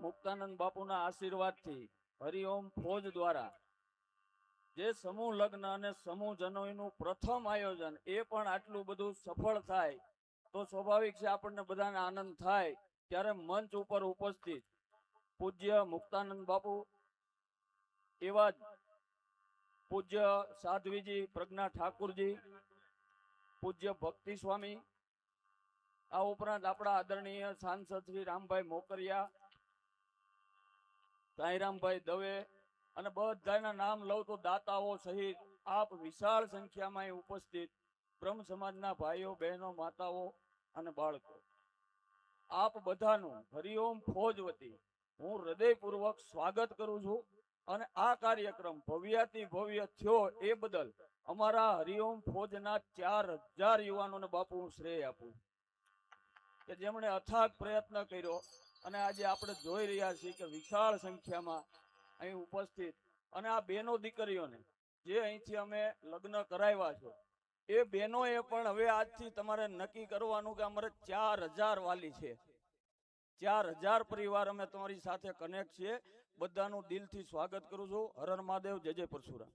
મુક્તાનંદ બાપુના આશીર્વાદથી હરિઓમ ફોજ દ્વારા જે સમૂહ લગ્ન અને સમૂહ જનોઈનું પ્રથમ આયોજન એ પણ આટલું બધું સફળ થાય તો સ્વાભાવિક છે આપણને બધાને આનંદ થાય। ત્યારે મંચ ઉપર ઉપસ્થિત પૂજ્ય મુક્તાનંદ બાપુ, એવા જ પૂજ્ય સાધ્વીજી પ્રજ્ઞા ઠાકુરજી, પૂજ્ય ભક્તિ સ્વામી, આ ઉપરાંત આપણા આદરણીય સાંસદ શ્રી રામભાઈ મોકરિયા, સાંઈરામભાઈ દવે અને બધાના નામ લઉં તો દાતાઓ સહિત આપ વિશાળ સંખ્યામાં ઉપસ્થિત બ્રહ્મ સમાજના ભાઈઓ બહેનો માતાઓ અને બાળકો, આપ બધાનું હરિઓમ ફોજ વતી હું હૃદયપૂર્વક સ્વાગત કરું છું। અને આ કાર્યક્રમ ભવ્યાતિ ભવ્ય થયો એ બદલ અમારા હરિઓમ ફોજના 4000 યુવાનોને બાપુ હું શ્રેય આપું કે જેમણે અથાગ પ્રયત્ન કર્યો અને આજે આપણે જોઈ રહ્યા છીએ કે વિશાળ સંખ્યામાં અહીં ઉપસ્થિત અને આ બેનો દીકરીઓને જે અહીંથી અમે લગ્ન કરાવ્યા છો એ બહેનોએ પણ હવે આજથી તમારે નક્કી કરવાનું કે અમારે 4000 વાલી છે, 4000 પરિવાર અમે તમારી સાથે કનેક્ટ છીએ। બધાનું દિલથી સ્વાગત કરું છું। હર હર મહાદેવ, જય જય પરશુરામ।